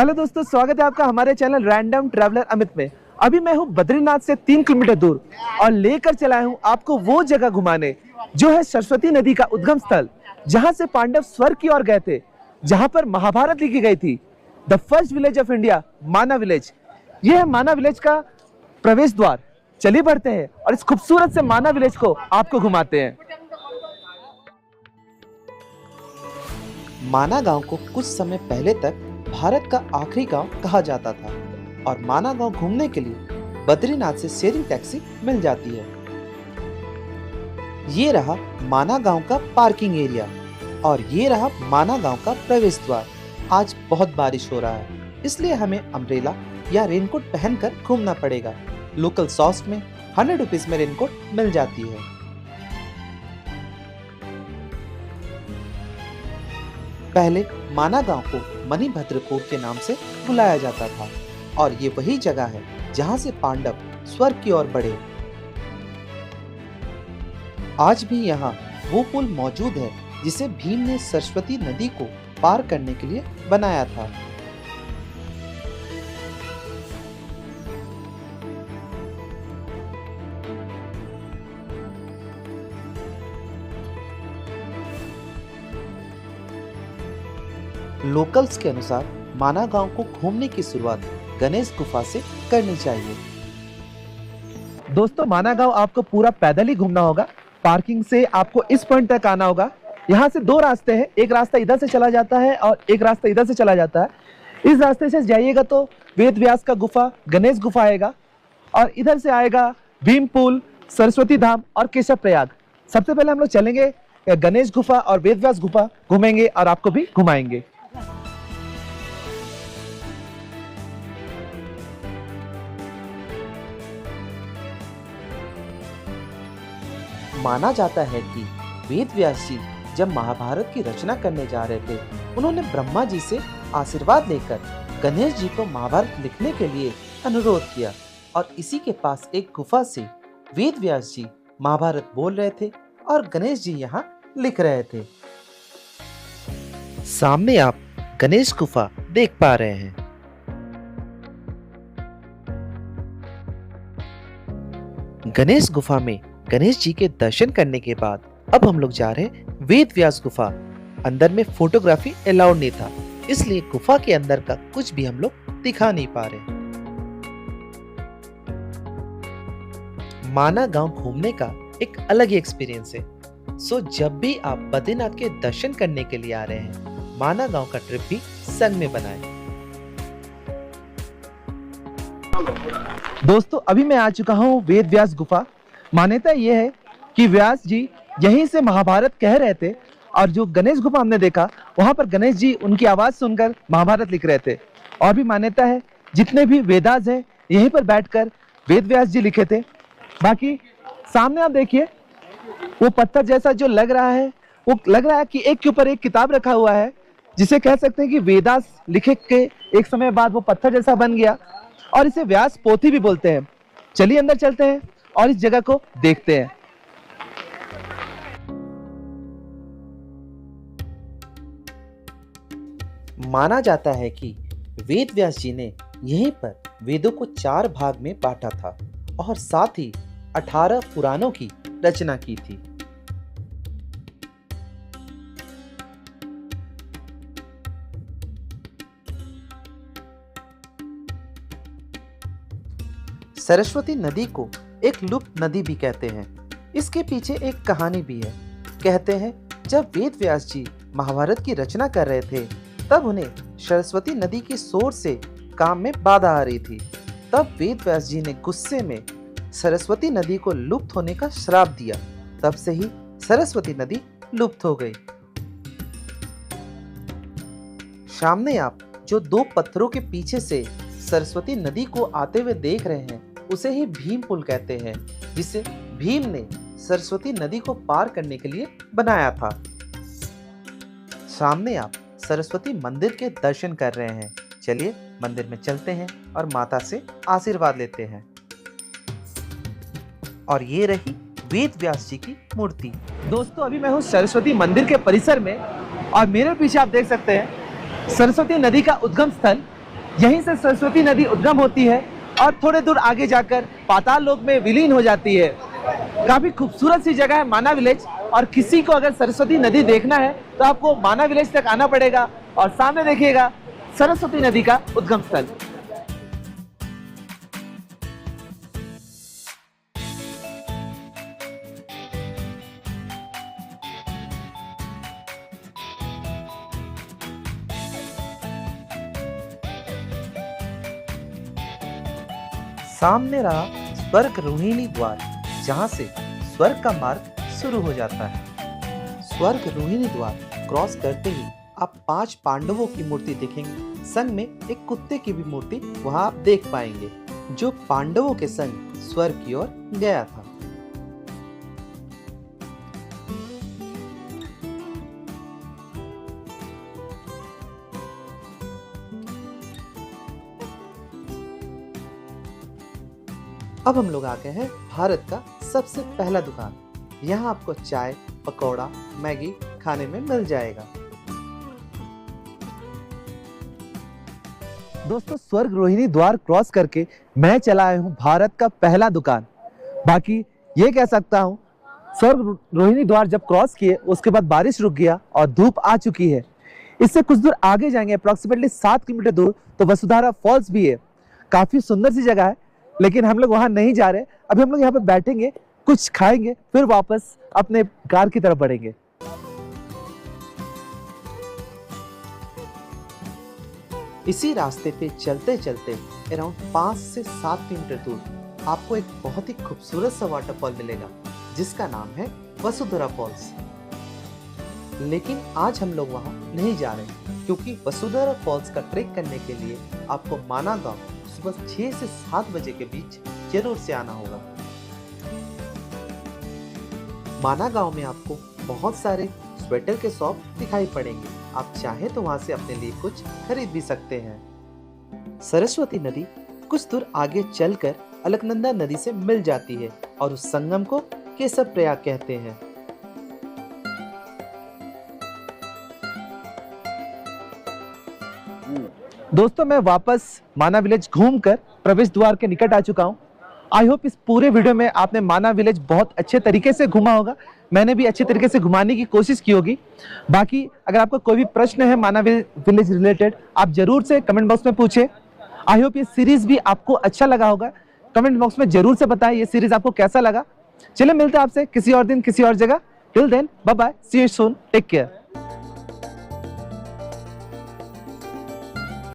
Hello दोस्तों, स्वागत है आपका हमारे चैनल रैंडम ट्रैवलर अमित में। अभी मैं हूँ बद्रीनाथ से 3 किलोमीटर दूर और लेकर चला हूँ आपको वो जगह घुमाने जो है सरस्वती नदी का उद्गम स्थल, जहाँ से पांडव स्वर्ग की ओर गए थे, जहाँ पर महाभारत लिखी गई थी। The first village of India, माना विलेज। यह है माना विलेज का प्रवेश द्वार। चलिए बढ़ते हैं और इस खूबसूरत से माना विलेज को आपको घुमाते हैं। माना गांव को कुछ समय पहले तक भारत का आखिरी गांव कहा जाता था और माना गांव घूमने के लिए बद्रीनाथ से शेयरिंग टैक्सी मिल जाती है। ये रहा माना गांव का पार्किंग एरिया और ये रहा माना गांव का प्रवेश द्वार। आज बहुत बारिश हो रहा है, इसलिए हमें अम्ब्रेला या रेनकोट पहनकर घूमना पड़ेगा। लोकल सॉस्ट में 100 रुपीज में रेनकोट मिल जाती है। पहले माना गांव को मणिभद्रकोट के नाम से बुलाया जाता था और ये वही जगह है जहां से पांडव स्वर्ग की ओर बढ़े। आज भी यहाँ वो पुल मौजूद है जिसे भीम ने सरस्वती नदी को पार करने के लिए बनाया था। लोकल्स के अनुसार माना गांव को घूमने की शुरुआत गणेश गुफा से करनी चाहिए। दोस्तों, माना गांव आपको पूरा पैदल ही घूमना होगा। पार्किंग से आपको इस पॉइंट तक आना होगा। यहाँ से 2 रास्ते हैं, एक रास्ता इधर से चला जाता है और एक रास्ता इधर से चला जाता है। इस रास्ते से जाइएगा तो वेद व्यास का गुफा, गणेश गुफा आएगा और इधर से आएगा भीम पुल, सरस्वती धाम और केशव प्रयाग। सबसे पहले हम लोग चलेंगे गणेश गुफा और वेद व्यास गुफा घूमेंगे और आपको भी घुमाएंगे। माना जाता है कि वेद व्यास जी जब महाभारत की रचना करने जा रहे थे, उन्होंने ब्रह्मा जी से आशीर्वाद लेकर गणेश जी को महाभारत लिखने के लिए अनुरोध किया और इसी के पास एक गुफा से वेद व्यास जी महाभारत बोल रहे थे और गणेश जी यहाँ लिख रहे थे। सामने आप गणेश गुफा देख पा रहे हैं। गणेश गुफा में गणेश जी के दर्शन करने के बाद अब हम लोग जा रहे हैं वेद व्यास गुफा। अंदर में फोटोग्राफी अलाउड नहीं था, इसलिए गुफा के अंदर का कुछ भी हम लोग दिखा नहीं पा रहे। माना गांव घूमने का एक अलग ही एक्सपीरियंस है। सो जब भी आप बद्रीनाथ के दर्शन करने के लिए आ रहे हैं, माना गांव का ट्रिप भी संग में बनाएं। दोस्तों, अभी मैं आ चुका हूँ वेद व्यास गुफा। मान्यता यह है कि व्यास जी यहीं से महाभारत कह रहे थे और जो गणेश गुफा हमने देखा, वहां पर गणेश जी उनकी आवाज सुनकर महाभारत लिख रहे थे। और भी मान्यता है जितने भी वेदास हैं यहीं पर बैठकर वेद व्यास जी लिखे थे। बाकी सामने आप देखिए, वो पत्थर जैसा जो लग रहा है, वो लग रहा है कि एक के ऊपर एक किताब रखा हुआ है, जिसे कह सकते हैं कि वेदास लिखे के एक समय बाद वो पत्थर जैसा बन गया और इसे व्यास पोथी भी बोलते हैं। चलिए अंदर चलते हैं और इस जगह को देखते हैं। माना जाता है कि वेद व्यास जी ने यहीं पर वेदों को 4 भाग में बांटा था और साथ ही 18 पुराणों की रचना की थी। सरस्वती नदी को एक लुप्त नदी भी कहते हैं। इसके पीछे एक कहानी भी है। कहते हैं जब वेद व्यास जी महाभारत की रचना कर रहे थे, तब उन्हें सरस्वती नदी के शोर से काम में बाधा आ रही थी। तब वेद व्यास जी ने गुस्से में सरस्वती नदी को लुप्त होने का श्राप दिया। तब से ही सरस्वती नदी लुप्त हो गई। सामने आप जो 2 पत्थरों के पीछे से सरस्वती नदी को आते हुए देख रहे हैं, उसे ही भीम पुल कहते हैं, जिसे भीम ने सरस्वती नदी को पार करने के लिए बनाया था। सामने आप सरस्वती मंदिर के दर्शन कर रहे हैं। चलिए मंदिर में चलते हैं और माता से आशीर्वाद लेते हैं। और ये रही वेद व्यास जी की मूर्ति। दोस्तों, अभी मैं हूँ सरस्वती मंदिर के परिसर में और मेरे पीछे आप देख सकते हैं सरस्वती नदी का उद्गम स्थल यहीं से सरस्वती नदी उद्गम होती है और थोड़े दूर आगे जाकर पाताल लोक में विलीन हो जाती है। काफी खूबसूरत सी जगह है माना विलेज, और किसी को अगर सरस्वती नदी देखना है तो आपको माना विलेज तक आना पड़ेगा और सामने देखिएगा सरस्वती नदी का उद्गम स्थल। सामने रहा स्वर्ग रोहिणी द्वार, जहां से स्वर्ग का मार्ग शुरू हो जाता है। स्वर्ग रोहिणी द्वार क्रॉस करते ही आप 5 पांडवों की मूर्ति देखेंगे। संग में एक कुत्ते की भी मूर्ति वहां आप देख पाएंगे, जो पांडवों के संग स्वर्ग की ओर गया था। अब हम लोग आ गए हैं भारत का सबसे पहला दुकान। यहाँ आपको चाय, पकौड़ा, मैगी खाने में मिल जाएगा। दोस्तों, स्वर्ग रोहिणी द्वार क्रॉस करके मैं चला आया हूँ भारत का पहला दुकान। बाकी ये कह सकता हूँ, स्वर्ग रोहिणी द्वार जब क्रॉस किए उसके बाद बारिश रुक गया और धूप आ चुकी है। इससे कुछ दूर आगे जाएंगे, अप्रोक्सीमेटली 7 किलोमीटर दूर, तो वसुधारा फॉल्स भी है। काफी सुंदर सी जगह है, लेकिन हम लोग वहां नहीं जा रहे। अभी हम लोग यहाँ पे बैठेंगे, कुछ खाएंगे, फिर वापस अपने कार की तरफ बढ़ेंगे। इसी रास्ते पे चलते चलते अराउंड 5 से 7 किलोमीटर दूर आपको एक बहुत ही खूबसूरत सा वाटरफॉल मिलेगा, जिसका नाम है वसुधारा फॉल्स। लेकिन आज हम लोग वहां नहीं जा रहे, क्योंकि वसुधारा फॉल्स का ट्रेक करने के लिए आपको माना गांव सुबह 6 से 7 बजे के बीच जरूर से आना होगा। माना गांव में आपको बहुत सारे स्वेटर के शॉप दिखाई पड़ेंगे। आप चाहे तो वहां से अपने लिए कुछ खरीद भी सकते हैं। सरस्वती नदी कुछ दूर आगे चलकर अलकनंदा नदी से मिल जाती है और उस संगम को केशव प्रयाग कहते हैं। दोस्तों, मैं वापस माना विलेज घूमकर प्रवेश द्वार के निकट आ चुका हूं। आई होप इस पूरे वीडियो में आपने माना विलेज बहुत अच्छे तरीके से घूमा होगा। मैंने भी अच्छे तरीके से घुमाने की कोशिश की होगी। बाकी अगर आपको कोई भी प्रश्न है माना विलेज रिलेटेड, आप जरूर से कमेंट बॉक्स में पूछे। आई होप ये सीरीज भी आपको अच्छा लगा होगा। कमेंट बॉक्स में जरूर से बताएं ये सीरीज आपको कैसा लगा। चलिए मिलते हैं आपसे किसी और दिन किसी और जगह। Till then, bye bye, see you soon, take care.